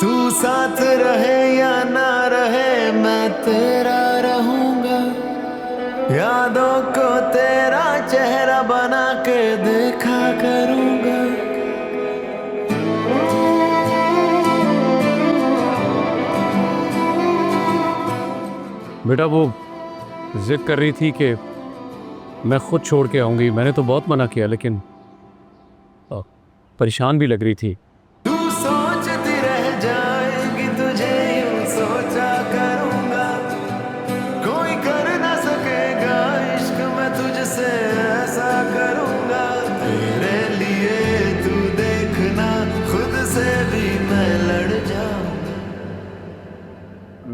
तू साथ रहे या ना रहे मैं तेरा रहूंगा, यादों को तेरा चेहरा बना के देखा करूंगा। बेटा वो जिद कर रही थी कि मैं खुद छोड़ के आऊंगी। मैंने तो बहुत मना किया, लेकिन परेशान भी लग रही थी। तू सोचती रह जाएगी, तुझे यूं सोचा करूंगा, कोई कर ना सकेगा इश्क मैं तुझसे ऐसा करूंगा। तेरे लिए तू देखना खुद से भी मैं लड़ जाऊंगा।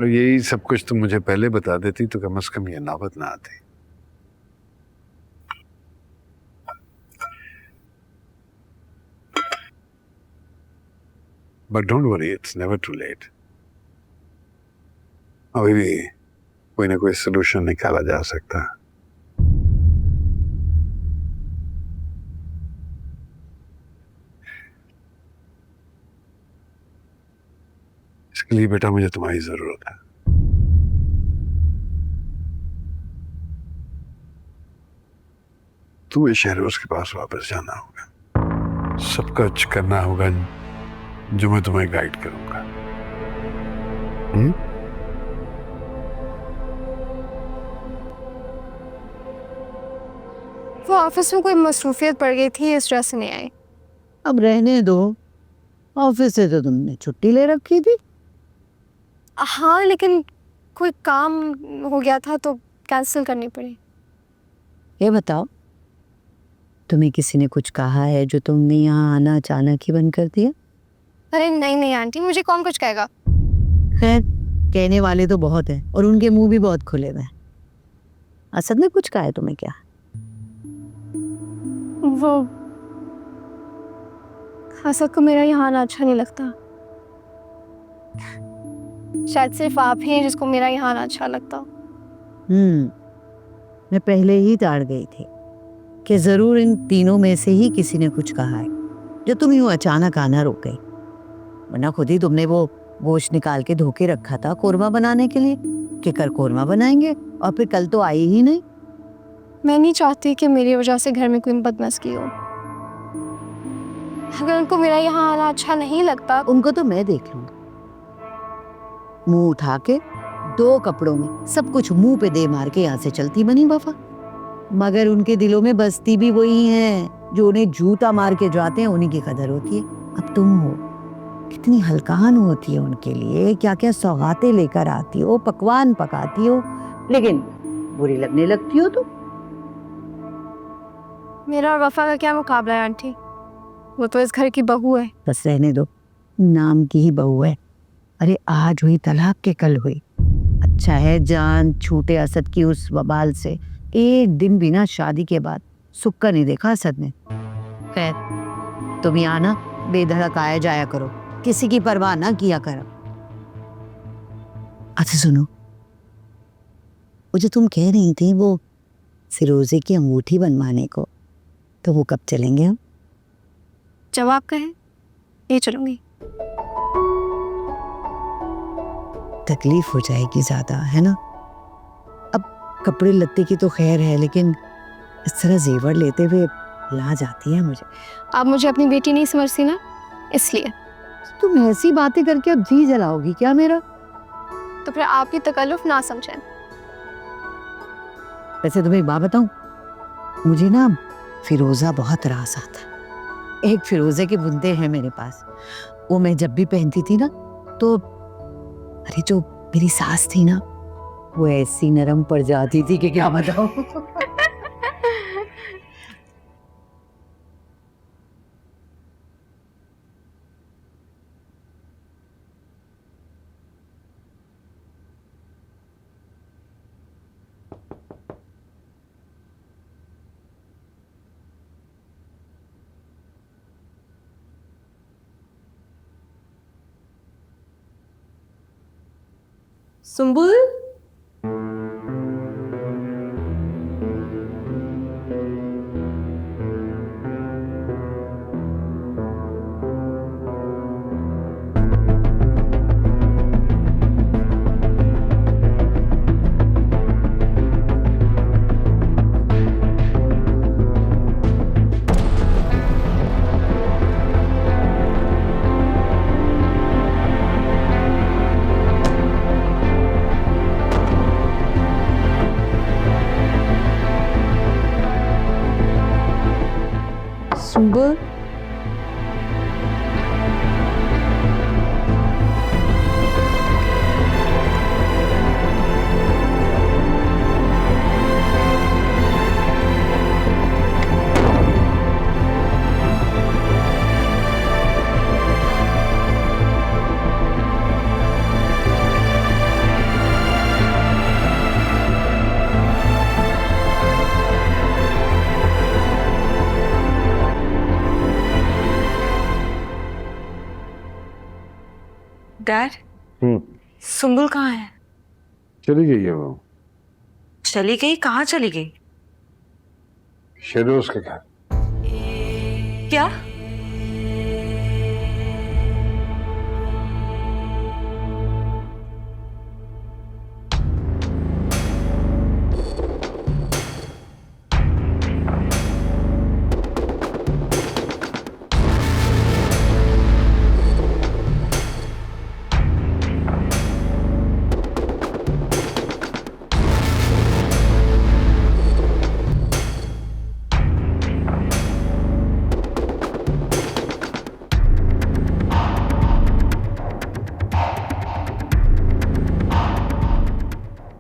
यही सब कुछ तुम मुझे पहले बता देती तो कम से कम ये नौबत ना आती। But don't worry, it's never too late. अभी भी कोई ना कोई सोल्यूशन निकाला जा सकता है। इसके लिए बेटा मुझे तुम्हारी जरूरत है। तुम्हें शहरोज के पास वापस जाना होगा, सब कुछ करना होगा जो मैं तुम्हें गाइड करूंगा। वो ऑफिस में कोई मसरूफियत पड़ गई थी, इस वजह से नहीं आई। अब रहने दो, ऑफिस से तो तुमने छुट्टी ले रखी थी। हाँ, लेकिन कोई काम हो गया था तो कैंसिल करनी पड़ी। ये बताओ, तुम्हें किसी ने कुछ कहा है जो तुमने यहाँ आना अचानक ही बंद कर दिया? अरे नहीं नहीं आंटी, मुझे कौन कुछ कहेगा। खैर, कहने वाले तो बहुत हैं और उनके मुंह भी बहुत खुले हुए हैं। असद ने कुछ कहा है तुम्हें क्या? वो असद को मेरा यहाँ आना अच्छा नहीं लगता। शायद सिर्फ आप ही हैं जिसको मेरा यहाँ आना अच्छा लगता। मैं पहले ही ताड़ गई थी कि जरूर इन तीनों में से ही किसी ने कुछ कहा है जो तुम यूं अचानक आना रोक गई। वरना खुद ही तुमने वो गोश्त निकाल के धोके रखा था कोरमा बनाने के लिए कि कल कोरमा बनाएंगे, और फिर कल तो आई ही नहीं। मैं नहीं चाहती कि मेरी वजह से घर में कोई बदमज़गी हो। अगर उनको मेरा यहाँ आना अच्छा नहीं लगता, उनको तो मैं देख लूंगा। मुंह उठा के 2 कपड़ों में सब कुछ मुंह पे दे मार के यहाँ से चलती बनी वफा। मगर उनके दिलों में बसती भी वही है जो उन्हें जूता मार के जाते हैं, उन्हीं की कदर होती है। अब तुम हो, कितनी हल्कान होती है उनके लिए, क्या क्या सौगातें लेकर आती हो, पकवान पकाती हो, लेकिन बुरी लगने लगती हो तुम। मेरा और वफा का क्या मुकाबला है आंटी? वो तो इस घर की बहू है। बस रहने दो, नाम की ही बहू है। अरे आज हुई तलाक के कल हुई। अच्छा है जान छूटे असद की उस वबाल से। एक दिन बिना शादी के बाद सुख का नहीं देखा असद ने। खैर, तुम यहाँ ना बेधड़क आया जाया करो, किसी की परवाह ना किया करो। अच्छा सुनो, वो जो तुम कह रही थी वो फिरोजे की अंगूठी बनवाने को, तो वो कब चलेंगे हम? जवाब कहे ये चलूंगी। तकलीफ हो जाएगी ज्यादा, है ना? अब कपड़े लत्ते की तो खैर है, लेकिन इस तरह जेवर लेते हुए लाज आती है मुझे। आप मुझे अपनी बेटी नहीं समझती ना, इसलिए। तुम ऐसी बातें करके अब जी जलाओगी क्या मेरा? तो फिर आपकी तकल्लुफ ना समझें। वैसे तुम्हें एक बात बताऊं, मुझे ना फिरोजा बहुत रास आता। एक फिरोजे के बुंदे हैं मेरे पास, वो मैं जब भी पहनती थी ना तो अरे जो मेरी सास थी ना, वो ऐसी नरम पड़ जाती थी कि क्या बताऊं। सुंबुल, सुंबुल, डैड, सुंबुल कहाँ है? चली गई है वो चली गई? कहाँ चली गई? शेरोज के घर। क्या?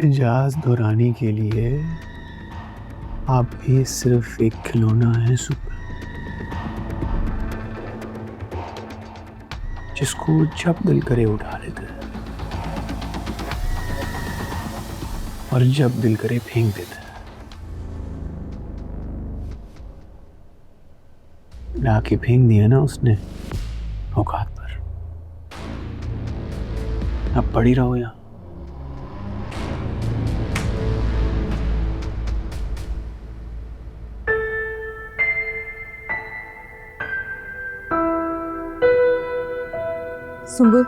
इजाज दुरानी के लिए आप ही सिर्फ एक खिलौना है सुपर, जिसको जब दिल करे उठा लेते हैं और जब दिल करे फेंक देते हैं। लाके फेंक दिया ना उसने औकात पर, अब पड़ी रहो यहाँ। सुंबुल,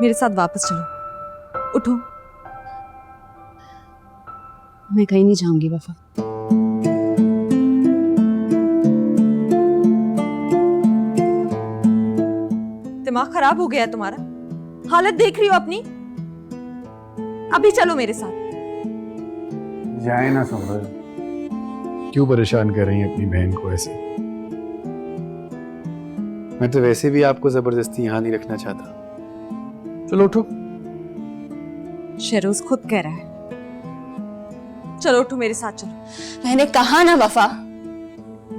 मेरे साथ वापस चलो। उठो। मैं कहीं नहीं जाऊंगी वफा। दिमाग खराब हो गया है तुम्हारा? हालत देख रही हो अपनी? अभी चलो मेरे साथ। जाए ना सुंबल, क्यों परेशान कर रही है अपनी बहन को ऐसे? मैं तो वैसे भी आपको जबरदस्ती यहाँ नहीं रखना चाहता। चलो उठो। शेरोज खुद कह रहा है। चलो उठो, मेरे साथ चलो। मैंने कहा ना वफा,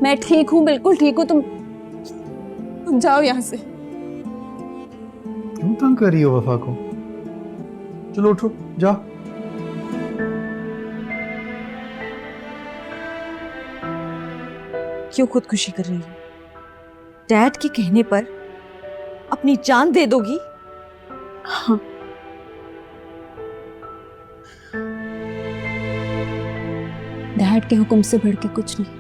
मैं ठीक हूँ, बिल्कुल ठीक हूँ। तुम जाओ यहाँ से। क्यों तंग कर रही हो वफा को? चलो उठो, जाओ। क्यों खुदकुशी कर रही हो? डैड के कहने पर अपनी जान दे दोगी? हाँ, डैड के हुक्म से बढ़ के कुछ नहीं।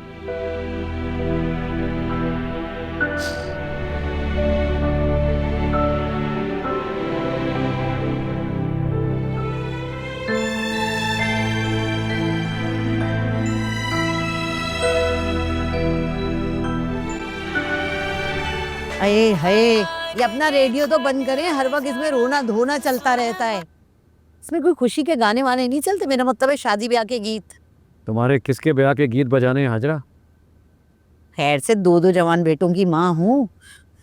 अये हये, ये अपना रेडियो तो बंद करें, हर वक्त इसमें रोना धोना चलता रहता है। इसमें कोई खुशी के गाने वाने नहीं चलते? मेरा मतलब है शादी ब्याह के गीत। तुम्हारे किसके ब्याह के गीत बजाने हैं हाजरा? खैर से दो दो जवान बेटों की माँ हूँ,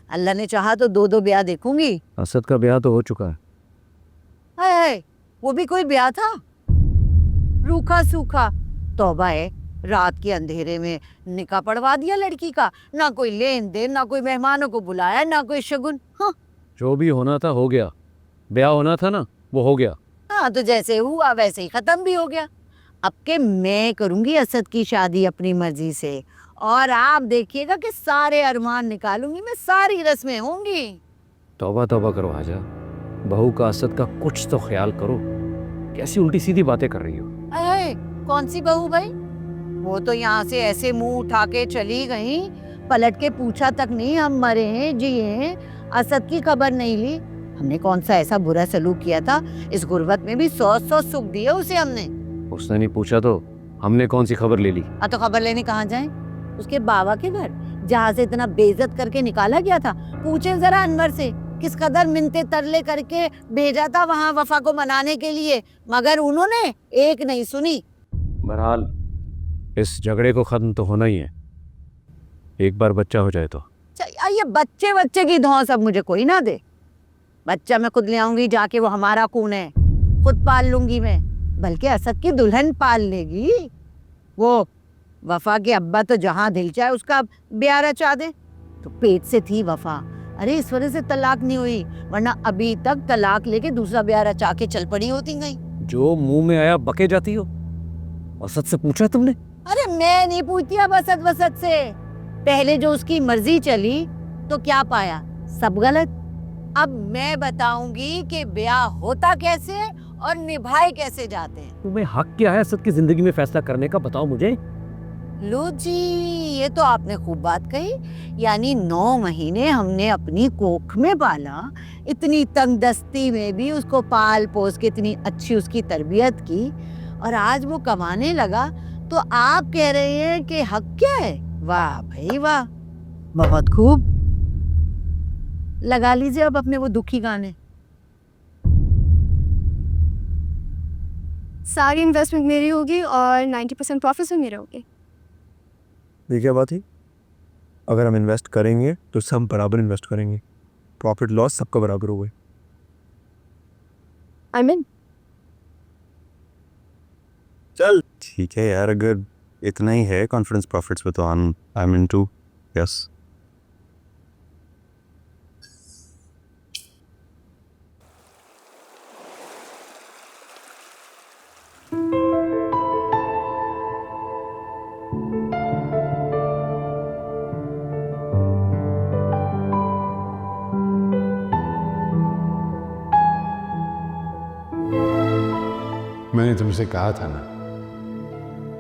अल्लाह ने चाहा तो दो दो ब्याह देखूंगी। असद का ब्याह तो हो चुका है। हाय, वो भी कोई ब्याह था? रूखा सूखा। तौबा है, रात के अंधेरे में निकाह पढ़वा दिया लड़की का। ना कोई लेन देन, ना कोई मेहमानों को बुलाया, ना कोई शगुन। हाँ जो भी होना था हो गया, ब्याह होना था ना वो हो गया। हाँ, तो जैसे हुआ वैसे ही खत्म भी हो गया। अब के मैं करूंगी असद की शादी अपनी मर्जी से, और आप देखिएगा कि सारे अरमान निकालूंगी मैं, सारी रस्में होंगी। तौबा तौबा करो हाजरा, बहू का असद का कुछ तो ख्याल करो। कैसी उल्टी सीधी बातें कर रही हो? अरे कौन सी बहू भाई? वो तो यहाँ से ऐसे मुंह उठा के चली गई, पलट के पूछा तक नहीं हम मरे हैं जिए हैं, असद की खबर नहीं ली। हमने कौन सा ऐसा बुरा सलूक किया था? इस गुर्बत में भी 100 सुख दिए उसे हमने। उसने नहीं पूछा तो हमने कौन सी खबर ले ली? तो खबर लेने कहाँ जाएं? उसके बाबा के घर, जहाँ से इतना बेइज्जत करके निकाला गया था। पूछे जरा अनवर से, किस कदर मिन्नतें तरले करके भेजा था वहाँ वफा को मनाने के लिए, मगर उन्होंने एक नहीं सुनी। बहरहाल इस झगड़े को खत्म तो होना ही है। एक बार बच्चा हो जाए तो। ये बच्चे बच्चे की धौंस अब मुझे कोई ना दे। बच्चा मैं खुद ले आऊंगी जाके, वो हमारा खून है, खुद पाल लूंगी मैं, बल्कि असद की दुल्हन पाल लेगी। वो वफा के अब्बा तो जहां दिल चाहे उसका ब्याह रचा दे। तो पेट से थी वफा, अरे इस वजह से तलाक नहीं हुई, वरना अभी तक तलाक लेके दूसरा ब्याह रचा के चल पड़ी होती गई। जो मुंह में आया बके जाती हो। असद से पूछा तुमने? अरे मैं नहीं पूछती अब असद वसद से। पहले जो उसकी मर्जी चली तो क्या पाया, सब गलत। अब मैं बताऊंगी कि ब्याह होता कैसे और निभाए कैसे जाते हैं। तुम्हें हक क्या है असद की जिंदगी में फैसला करने का, बताओ मुझे। लो जी, ये तो आपने खूब बात कही। यानी 9 महीने हमने अपनी कोख में पाला, इतनी तंगदस्ती में भी उसको पाल पोस के इतनी अच्छी उसकी तरबियत की, और आज वो कमाने लगा तो आप कह रहे हैं कि हक क्या है? वाह भाई वाह, बहुत खूब। लगा लीजिए अब अपने वो दुखी गाने। सारी इन्वेस्टमेंट मेरी होगी और 90% प्रॉफिट भी मेरे होंगे। ये क्या बात है? अगर हम इन्वेस्ट करेंगे तो सब बराबर इन्वेस्ट करेंगे, प्रॉफिट लॉस सबका बराबर होगा। आई मीन चल ठीक है यार, अगर इतना ही है कॉन्फिडेंस प्रॉफिट्स पे तो आई एम इनटू। यस मैंने तुमसे कहा था ना,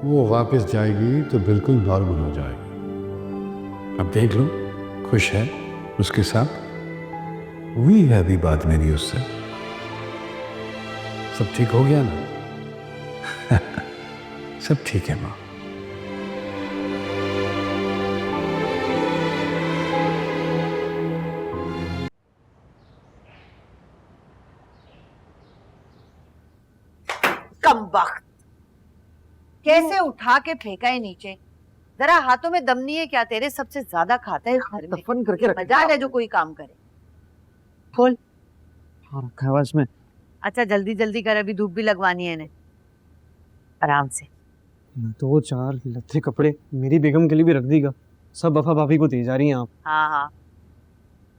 वो वापस जाएगी तो बिल्कुल नॉर्मल हो जाएगी। अब देख लो, खुश है उसके साथ, हुई है अभी बात मेरी उससे, सब ठीक हो गया ना? सब ठीक है माँ। कमबख्त, कैसे उठा के फेंका है नीचे। जरा हाथों में दम नहीं है क्या तेरे? सबसे ज्यादा खाता है घर में। दफन करके रखा मजाल है जो कोई काम करे। खोल। हाँ, रखा है इसमें। अच्छा जल्दी जल्दी कर, अभी धूप भी लगवानी है इन्हें। आराम से। दो चार लत्थे कपड़े मेरी बेगम के लिए भी रख दीगा, सब वफा भाभी को दे जा रही हैं आप। हाँ हाँ,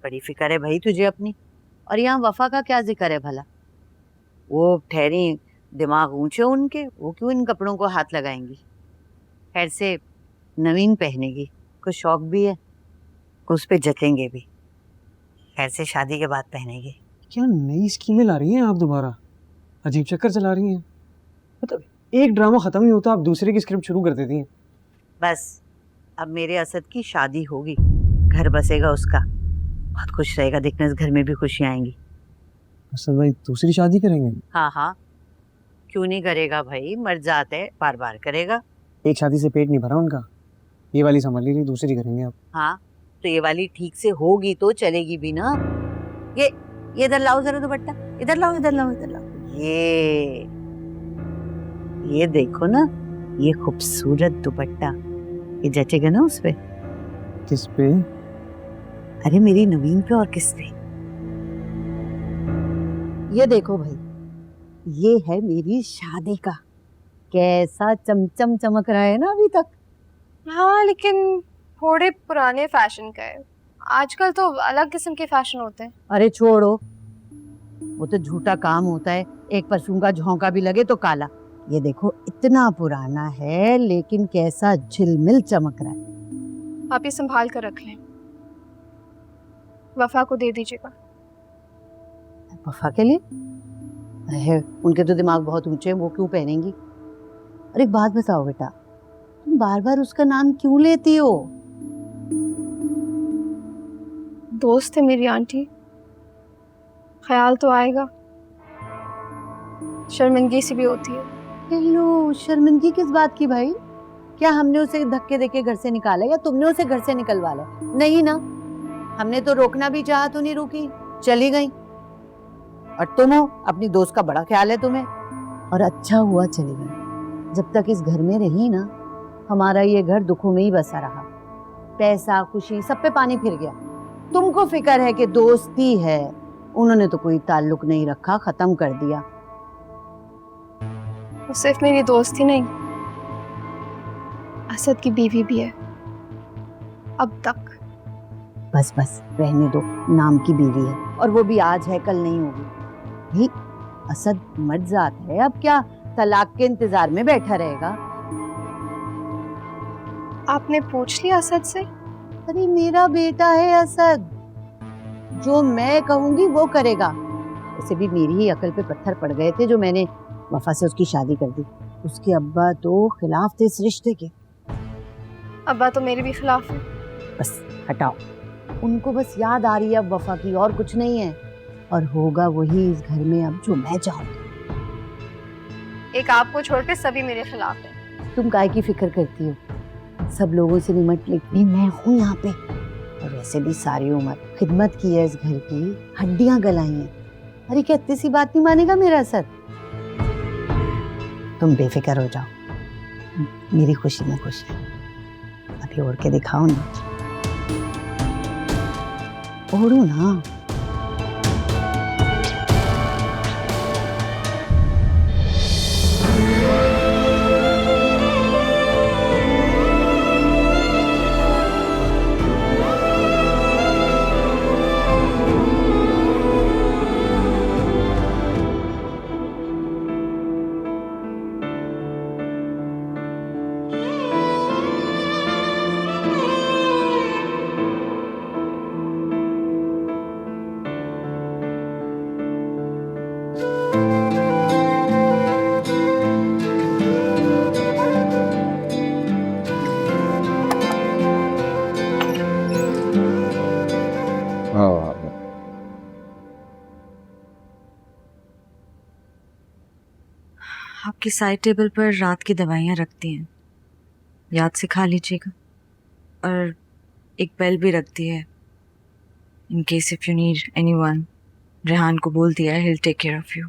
बड़ी फिक्र है भाई तुझे अपनी। और यहाँ वफा का क्या जिक्र है भला? वो ठहरी, दिमाग ऊंचे उनके, वो क्यों इन कपड़ों को हाथ लगाएंगी? खैर से नवीन पहनेगी, कुछ शौक भी है, उस पे जचेंगे भी। खैर से शादी के बाद पहनेगी। क्या नई स्कीमें ला रही हैं आप दोबारा? अजीब चक्कर चला रही हैं। मतलब एक ड्रामा खत्म नहीं होता आप दूसरे की स्क्रिप्ट शुरू कर देती हैं। बस अब मेरे असद की शादी होगी, घर बसेगा उसका, बहुत खुश रहेगा, देखना इस घर में भी खुशियां आएंगी। असद भाई दूसरी शादी करेंगे? हाँ हाँ, क्यों नहीं करेगा भाई, मर जाते हैं, बार बार करेगा। एक शादी से पेट नहीं भरा उनका, ये वाली संभाल लीजिए, दूसरी करेंगे आप। हाँ तो ये वाली ठीक से होगी तो चलेगी भी ना। ये इधर लाओ जरा दुपट्टा, इधर लाओ इधर लाओ इधर लाओ। ये देखो ना, ये खूबसूरत दुपट्टा, ये जचेगा ना उस पे? किस पे? अरे मेरी नवीन पे, और किस पे? ये देखो भाई, ये है मेरी शादी का, कैसा चमचम चमक रहा है ना अभी तक। हाँ लेकिन थोड़े पुराने फैशन का है, आजकल तो अलग किस्म के फैशन होते हैं। अरे छोड़ो, वो तो झूठा काम होता है, एक परफ्यूम का झोंका भी लगे तो काला। ये देखो इतना पुराना है लेकिन कैसा झिलमिल चमक रहा है। आप ये संभाल कर रख लें, वफा को दे दीजिएगा। वफा के लिए है, उनके तो दिमाग बहुत ऊंचे हैं, वो क्यों पहनेंगी? और एक बात बताओ बेटा, तुम बार बार उसका नाम क्यों लेती हो? दोस्त है मेरी आंटी, ख्याल तो आएगा, शर्मिंदगी सी भी होती है। हेलो, शर्मिंदगी किस बात की भाई? क्या हमने उसे धक्के देके घर से निकाला या तुमने उसे घर से निकलवाया? नहीं ना, हमने तो रोकना भी चाहा तो नहीं रुकी, चली गई। और तुम हो, अपनी दोस्त का बड़ा ख्याल है तुम्हें, और अच्छा हुआ चली गई। जब तक इस घर में रही ना, हमारा ये घर दुखों में ही बसा रहा। पैसा खुशी सब पे पानी फिर गया। तुमको फिक्र है कि दोस्ती है, उन्होंने तो कोई ताल्लुक नहीं रखा, खत्म कर दिया। वो सिर्फ मेरी दोस्त ही नहीं, असद की बीवी भी है अब तक। बस बस रहने दो, नाम की बीवी है और वो भी आज है कल नहीं होगी। भाई असद मर्द जात है, अब क्या तलाक के इंतजार में बैठा रहेगा? आपने पूछ लिया असद से? अरे मेरा बेटा है असद, जो मैं कहूंगी वो करेगा। वैसे भी मेरी ही अकल पे पत्थर पड़ गए थे जो मैंने वफा से उसकी शादी कर दी। उसके अब्बा तो खिलाफ थे इस रिश्ते के। अब्बा तो मेरे भी खिलाफ है। बस हटाओ, उनको बस याद आ रही है अब वफा की, और कुछ नहीं है। और होगा वही इस घर में अब जो मैं चाहूंगी। एक आपको छोड़ के सभी मेरे खिलाफ है। तुम काहे की फिक्र करती हो? सब लोगों से निमट लेती मैं हूँ यहाँ पे। और वैसे भी सारी उम्र खिदमत की है इस घर की, हड्डियां गलाई हैं। अरे क्या इतनी सी बात नहीं मानेगा मेरा असद? तुम बेफिक्र हो जाओ, मेरी खुशी में खुश है। अभी ओढ़ के दिखाओ ना, ओढ़ो ना। आपकी साइड टेबल पर रात की दवाइयाँ रखती हैं, याद से खा लीजिएगा। और एक बेल भी रखती है, in case if you need anyone. Rehan को बोल दिया है, he'll take care of you।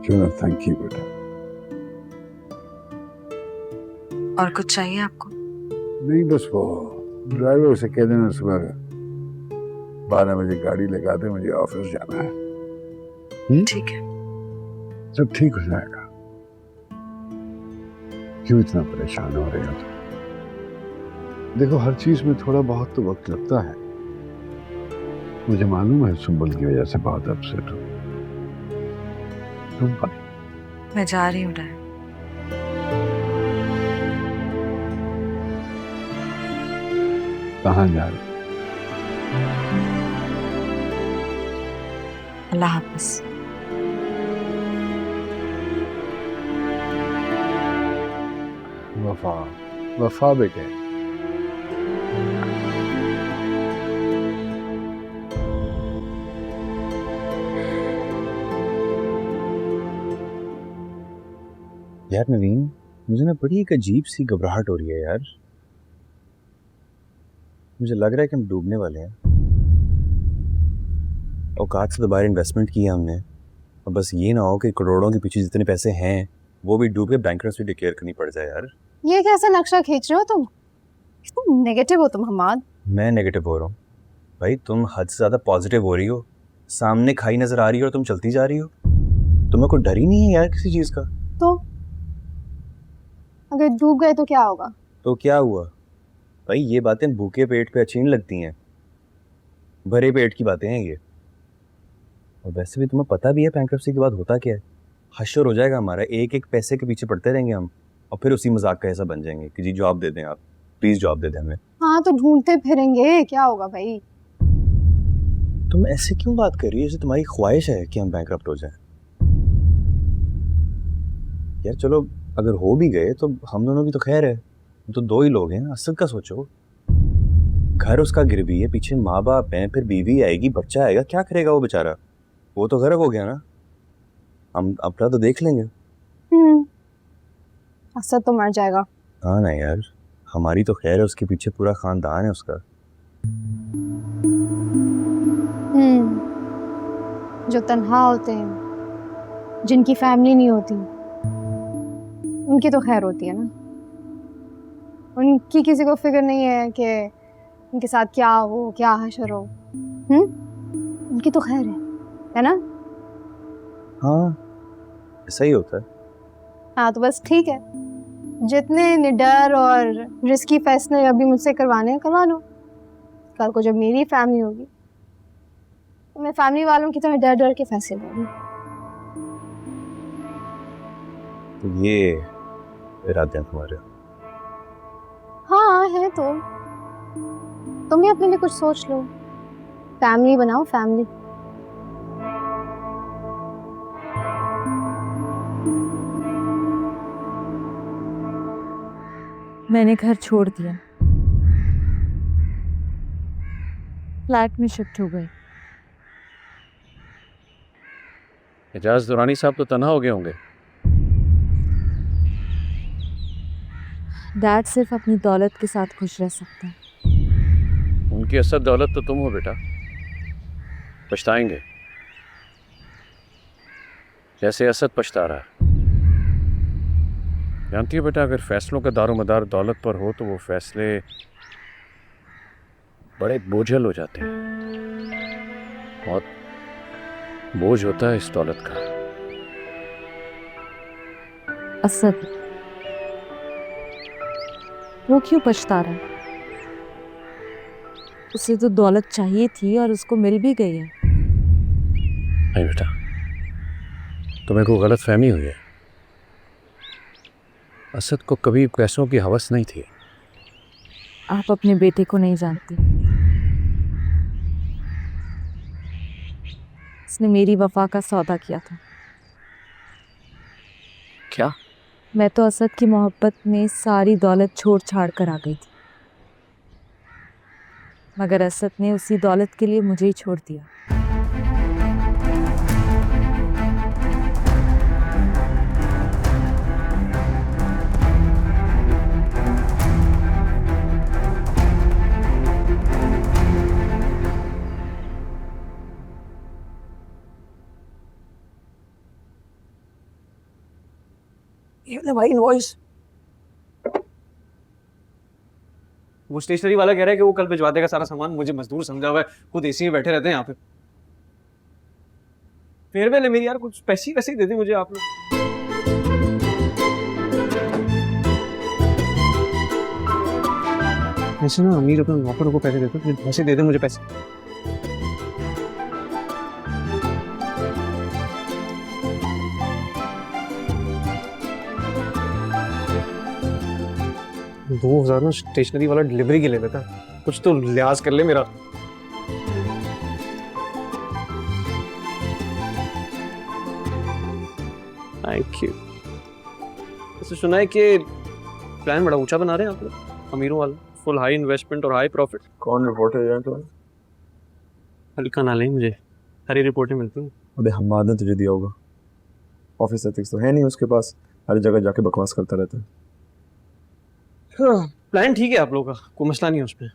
चलो थैंक यू बेटा। और कुछ चाहिए आपको? नहीं बस वो ड्राइवर से कह देना सुबह 12 बजे गाड़ी लगा दे, मुझे ऑफिस जाना है। ठीक है। सब ठीक हो जाएगा। क्यों इतना परेशान हो रहे हो तुम? देखो हर चीज में थोड़ा बहुत तो वक्त लगता है। मुझे मालूम है सुंबल की वजह से बहुत अपसेट हो तुम। मैं जा रही हूँ डैड। कहाँ जा रहे? अल्लाह हाफिज। वफा वफा बेटे। यार नवीन, मुझे ना बड़ी एक अजीब सी घबराहट हो रही है यार। मुझे लग रहा है कि हम डूबने वाले हैं। औकात से तो बाहर इन्वेस्टमेंट किया हमने, और बस ये ना हो कि करोड़ों के पीछे जितने पैसे हैं वो भी डूब के बैंकरप्सी डिक्लेयर करनी पड़ जाए यार। ये कैसा नक्शा खींच रहे हो तुम? कितना नेगेटिव हो तुम हमाद। मैं नेगेटिव हो रहा हूँ भाई? तुम हद से ज़्यादा पॉजिटिव हो रही हो। सामने खाई नज़र आ रही हो और तुम चलती जा रही हो। तुम्हें कोई डर ही नहीं है यार किसी चीज़ का? तो अगर डूब गए तो क्या होगा? तो क्या हुआ भाई? ये बातें भूखे पेट पे अच्छी नहीं लगती हैं, भरे पेट की बातें हैं ये। और वैसे भी तुम्हें पता भी है बैंकरप्सी के बाद होता क्या है। हश्र हो जाएगा हमारा, एक एक पैसे के पीछे पड़ते रहेंगे हम, और फिर उसी मजाक का ऐसा बन जाएंगे कि जी जॉब दे दें आप, प्लीज जॉब दे दें हमें। हाँ तो ढूंढते फिरेंगे, क्या होगा भाई? तुम ऐसे क्यों बात कर रही है जैसे तुम्हारी ख्वाहिश है कि हम बैंकरप्ट हो जाएं? यार चलो अगर हो भी गए तो हम दोनों की तो खैर है, तो दो ही लोग हैं। असद का सोचो, घर उसका गिरवी है, पीछे माँ बाप हैं, फिर बीवी आएगी, बच्चा आएगा, क्या करेगा वो बेचारा? वो तो गर्क हो गया ना। हम अपना तो देख लेंगे। असद तो मर जाएगा। हाँ ना यार, हमारी तो खैर है, उसके पीछे पूरा खानदान है उसका। जो तन्हा होते हैं, जिनकी फैमिली नहीं होती, उनकी तो खैर होती है ना। उनकी किसी को फिक्र नहीं है कि उनके साथ क्या हो, क्या हशर हो। उनकी तो खैर है ना? हाँ ऐसा ही होता है। हाँ तो बस ठीक है, जितने निडर और रिस्की फैसले अभी मुझसे करवाने हैं करवा लो। कल को जब मेरी फैमिली होगी तो मैं फैमिली वालों की तरह डर डर के फैसले लूंगी। तो ये इरादे हैं तुम्हारे? हाँ है तो। तुम भी अपने लिए कुछ सोच लो, फैमिली बनाओ फैमिली। मैंने घर छोड़ दिया, फ्लैट में शिफ्ट हो गई। एजाज दुरानी साहब तो तनहा हो गए होंगे। डैड सिर्फ अपनी दौलत के साथ खुश रह सकता है। उनकी असल दौलत तो तुम हो बेटा, पछताएंगे जैसे असद पछता रहा है। जानती हो बेटा, अगर फैसलों का दारोमदार दौलत पर हो तो वो फैसले बड़े बोझल हो जाते हैं। बहुत बोझ होता है इस दौलत का। असद वो क्यों पछता रहा है? उसे तो दौलत चाहिए थी और उसको मिल भी गई है। नहीं बेटा, तुम्हें कोई गलत फहमी हुई है। असद को कभी पैसों की हवस नहीं थी। आप अपने बेटे को नहीं जानती। उसने मेरी वफा का सौदा किया था। क्या? मैं तो असद की मोहब्बत में सारी दौलत छोड़ छाड़ कर आ गई थी, मगर असद ने उसी दौलत के लिए मुझे ही छोड़ दिया। ये भाई इनवॉइस। वो स्टेशनरी वाला कह रहा है कि वो कल भिजवा देगा सारा सामान। मुझे मजदूर समझा हुआ है, खुद एसी में बैठे रहते हैं यहाँ पे। फेयरवेल है मेरी यार, कुछ पैसे वैसे ही दे दे मुझे आप लोग। ऐसे ना अमीर अपने नौकर को पैसे देते, पैसे दे दे मुझे पैसे। $2000 ना स्टेशनरी वाला डिलीवरी के ले लेता, कुछ तो लिहाज कर ले मेरा। Thank you. ऐसे सुना है कि प्लान बड़ा ऊंचा बना रहे हैं आप लोग, अमीरों वाला, फुल हाई इन्वेस्टमेंट और हाई प्रॉफिट। कौन रिपोर्टर है तो? हल्का ना ले, मुझे सारी रिपोर्टें मिलती हैं। अबे हम्माद ने तुझे दिया होगा, ऑफिस एथिक्स तो है नहीं उसके पास, हर जगह जाके बकवास करता रहता है। हाँ, प्लान ठीक है आप लोगों का, कोई मसला नहीं है उसमें।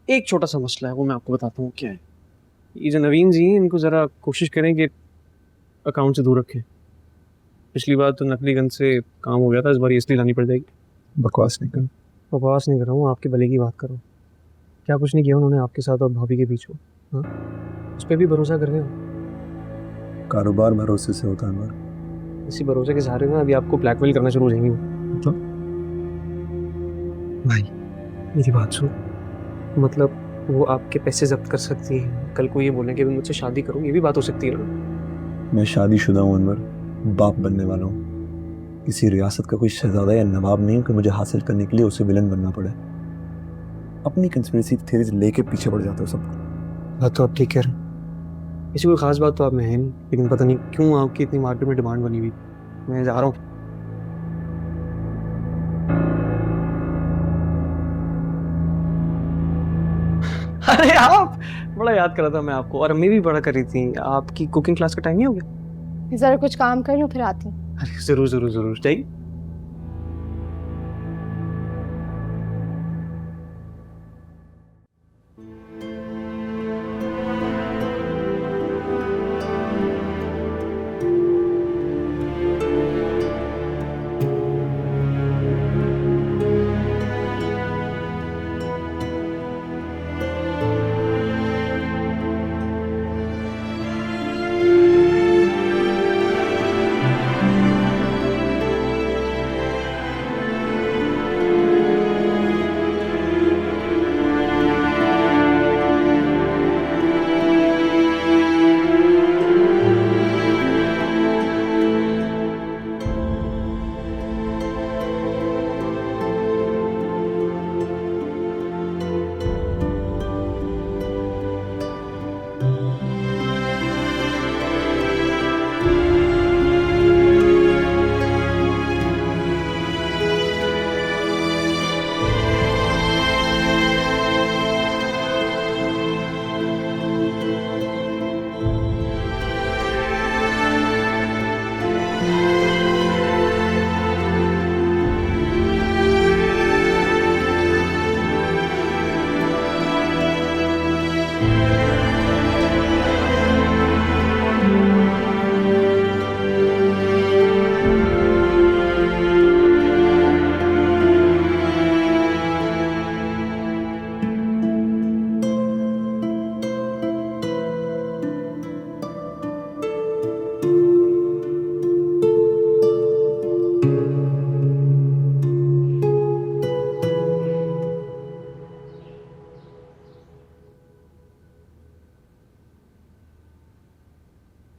एक छोटा सा मसला है, वो मैं आपको बताता हूँ क्या है। ये जो नवीन जी हैं, इनको ज़रा कोशिश करें कि अकाउंट से दूर रखें। पिछली बार तो नकली गन से काम हो गया था, इस बार इसलिए लानी पड़ जाएगी। बकवास नहीं कर। बकवास नहीं कर रहा हूँ, आपके भले की बात करो। क्या कुछ नहीं किया उन्होंने आपके साथ और भाभी के बीच में? हाँ, उस पर भी भरोसा कर रहे हो? कारोबार भरोसे से होता है हमारा। इसी भरोसे के सहारे ना अभी आपको ब्लैकमेल करना शुरू हो जाएंगे वो। तो भाई मेरी बात सुन, मतलब वो आपके पैसे जब्त कर सकती है, कल को ये बोलें कि मुझसे शादी करो, ये भी बात हो सकती है ना। मैं शादीशुदा हूँ अनवर, बाप बनने वाला हूँ। किसी रियासत का कोई शहजादा या नवाब नहीं हूँ कि मुझे हासिल करने के लिए उसे विलन बनना पड़े। अपनी कंस्पिरेसी थ्योरीज लेके पीछे पड़ जाते हो सब। बात तो आप ठीक कह रहे हैं, ऐसी कोई खास बात तो आप में है नहीं, लेकिन पता नहीं क्यों आपकी इतनी मार्केट में डिमांड बनी हुई। मैं जा रहा हूँ। अरे आप, बड़ा याद कर रहा था मैं आपको, और अम्मी भी बड़ा कर रही थी। आपकी कुकिंग क्लास का टाइम नहीं हो गया? जरा कुछ काम कर लूँ फिर आती हूँ। अरे जरूर जरूर जरूर चाहिए।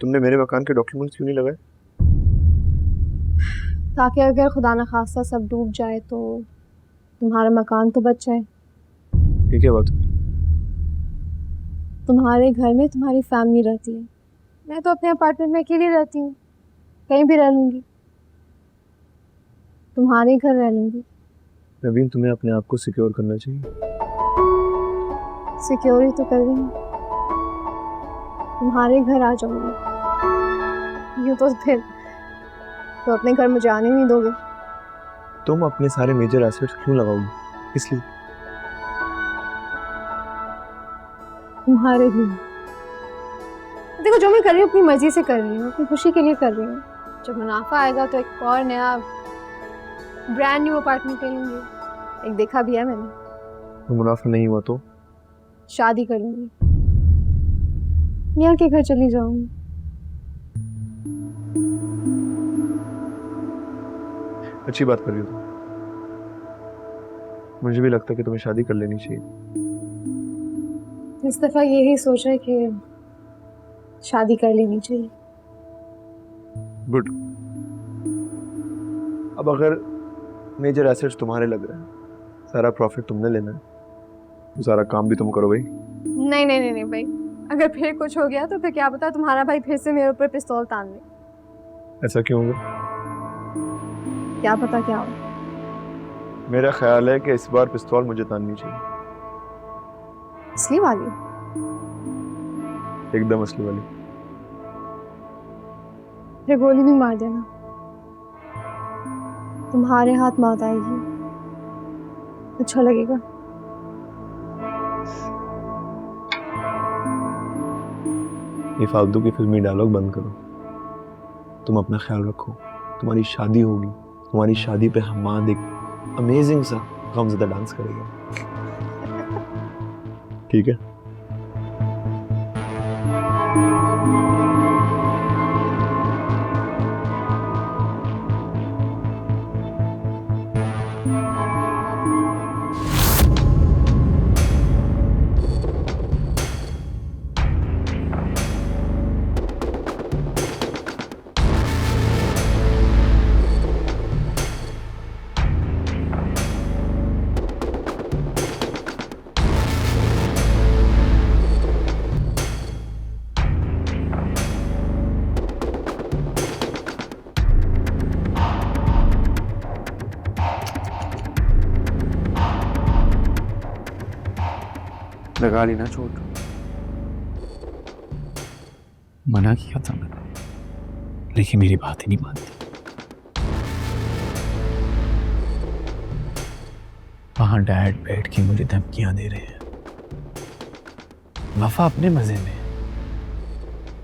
तुमने मेरे मकान के डॉक्यूमेंट्स क्यों नहीं लगाए? ताकि अगर खुदा न खास्ता सब डूब जाए तो तुम्हारा मकान तो बच जाए। ये क्या बात है? तुम्हारे घर में तुम्हारी फैमिली रहती है, मैं तो अपने अपार्टमेंट में अकेली रहती हूँ, कहीं भी रह लूँगी, तुम्हारे घर रह लूँगी। नवीन, तुम्हें अपने आप को सिक्योर करना चाहिए। सिक्योर ही तो कर रही हूँ, तुम्हारे घर आ जाऊंगी। यूँ तो फिर तो अपने घर मुझे आने नहीं दोगे। तुम अपने सारे मेजर एसेट्स क्यों लगाओगी? इसलिए तुम्हारे लिए। देखो, जो मैं कर रही हूँ अपनी मर्जी से कर रही हूँ, अपनी खुशी के लिए कर रही हूँ। जब मुनाफा आएगा तो एक और नया ब्रांड न्यू अपार्टमेंट ले लूंगी। एक देखा भी है मैंने। तो मुनाफा नहीं हुआ तो शादी कर लूंगी, मियाँ के घर चली जाऊंगी। अच्छी बात कर रही हो तुम। मुझे भी लगता है कि तुम्हें शादी कर लेनी चाहिए। इस दफा यही सोचा है कि शादी कर लेनी चाहिए। गुड। अब अगर मेजर एसेट्स तुम्हारे लग रहे हैं, सारा प्रॉफिट तुमने लेना है, तो सारा काम भी तुम करो भाई। नहीं नहीं नहीं नहीं भाई, अगर फिर कुछ हो गया तो फिर क्या पता तुम्हारा भाई फिर से मेरे ऊपर पिस्तौल तान ले। ऐसा क्यों होगा? क्या पता क्या हो। मेरा ख्याल है कि इस बार पिस्तौल मुझे ताननी चाहिए। असली वाली? एकदम असली वाली। फिर गोली भी मार देना, तुम्हारे हाथ मौत आएगी, अच्छा लगेगा। ये फालतू की फिल्मी डायलॉग बंद करो। तुम अपना ख्याल रखो। तुम्हारी शादी होगी, तुम्हारी शादी पे हमाद एक अमेजिंग सा गमज़दा डांस करेगा। ठीक है? लगा ली ना चोट। मना किया था मैंने, लेकिन मेरी बात ही नहीं मानती। वहां डैड बैठ के मुझे धमकियां दे रहे हैं। वफा अपने मजे में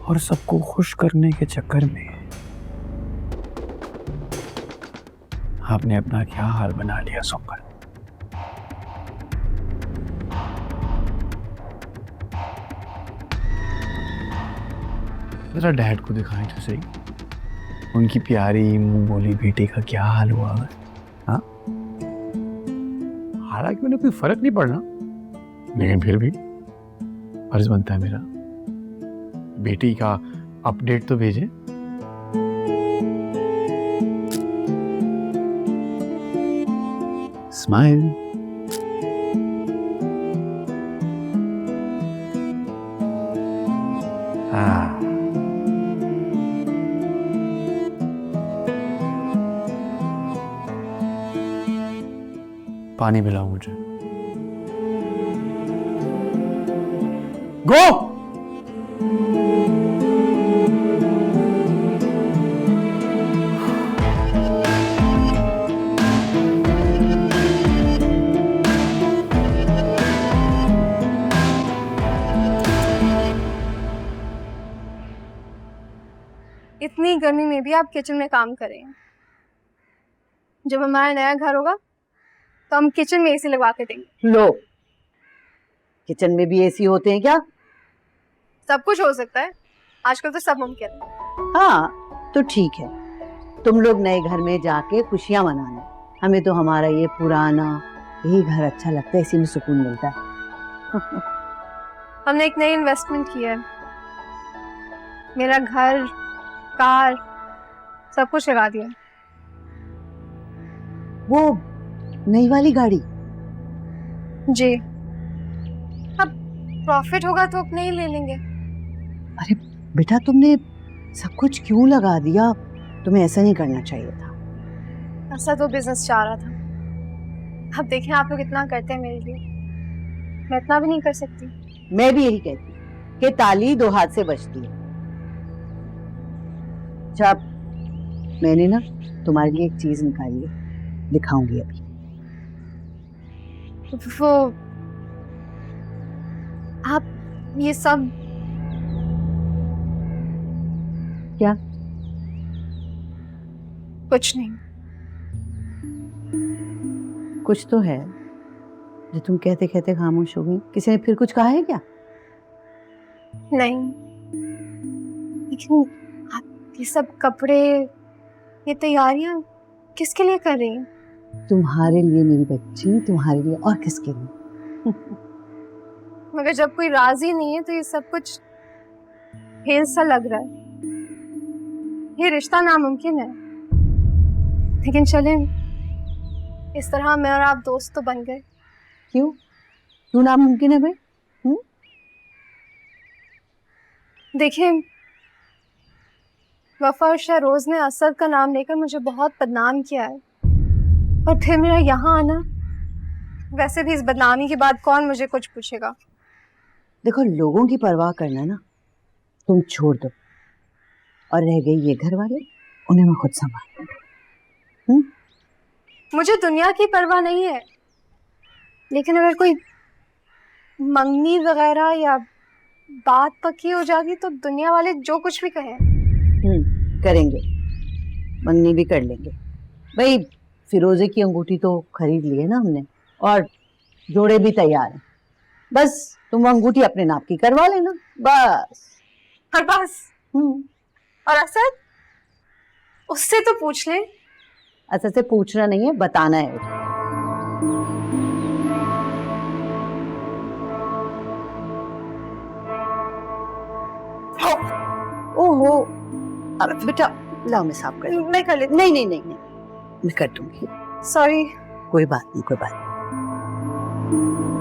और सबको खुश करने के चक्कर में आपने अपना क्या हाल बना लिया सुपर। जरा डैड को दिखाएं तो सही, उनकी प्यारी मुंह बोली बेटी का क्या हाल हुआ है। हाँ, हालांकि उन्हें कोई फर्क नहीं पड़ना, लेकिन फिर भी फर्ज बनता है मेरा, बेटी का अपडेट तो भेजें। स्माइल। हाँ, पानी पिलाओ मुझे। गो। इतनी गर्मी में भी आप किचन में काम करें। जब हमारा नया घर होगा तो हम किचन में एसी लगवा के देंगे। लो, किचन में भी एसी होते हैं क्या? सब कुछ हो सकता है, आजकल तो सब मुमकिन है। हाँ तो ठीक है, तुम लोग नए घर में जाके खुशियां मनाना। हमें तो हमारा ये पुराना यही घर अच्छा लगता है, इसी में सुकून मिलता है। हमने एक नई इन्वेस्टमेंट किया है, मेरा घर, कार, सब कुछ लगा दिया। वो नई वाली गाड़ी? जी। अब प्रॉफिट होगा तो अपने ही ले लेंगे। अरे बेटा, तुमने सब कुछ क्यों लगा दिया? तुम्हें ऐसा नहीं करना चाहिए था। ऐसा तो बिजनेस चाह रहा था। अब देखें आप लोग इतना करते हैं मेरे लिए, मैं इतना भी नहीं कर सकती। मैं भी यही कहती कि ताली दो हाथ से बजती है। अच्छा, मैंने ना तुम्हारे लिए एक चीज निकाली है, दिखाऊंगी अभी। वो आप ये सब क्या? कुछ नहीं। कुछ तो है जो तुम कहते कहते खामोश हो गई। किसी ने फिर कुछ कहा है क्या? नहीं, लेकिन आप ये सब कपड़े, ये तैयारियां किसके लिए कर रही हैं? तुम्हारे लिए मेरी बच्ची, तुम्हारे लिए, और किसके लिए? मगर जब कोई राजी नहीं है तो ये सब कुछ खेल सा लग रहा है। ये रिश्ता नामुमकिन है, लेकिन चलें, इस तरह मैं और आप दोस्त तो बन गए। क्यों क्यों नामुमकिन है भाई? देखिए, वफा और शहरोज ने असद का नाम लेकर मुझे बहुत बदनाम किया है, और फिर मेरा यहाँ आना, वैसे भी इस बदनामी के बाद कौन मुझे कुछ पूछेगा। देखो, लोगों की परवाह करना ना तुम छोड़ दो, और रह गई ये घर वाले, उन्हें मैं खुद संभाल। मुझे दुनिया की परवाह नहीं है, लेकिन अगर कोई मंगनी वगैरह या बात पक्की हो जाती तो दुनिया वाले जो कुछ भी कहें। करेंगे, मंगनी भी कर लेंगे भाई। फिरोजे की अंगूठी तो खरीद ली है ना हमने, और जोड़े भी तैयार हैं। बस तुम अंगूठी अपने नाप की करवा लेना, बस। और बस? और असद, उससे तो पूछ ले। असद से पूछना नहीं है, बताना है उसे। ओहो, अब बेटा लाओ मैं साफ कर दूं। मैं कर लेती। नहीं नहीं नहीं नहीं, मैं कर दूंगी। सॉरी। कोई बात नहीं, कोई बात नहीं।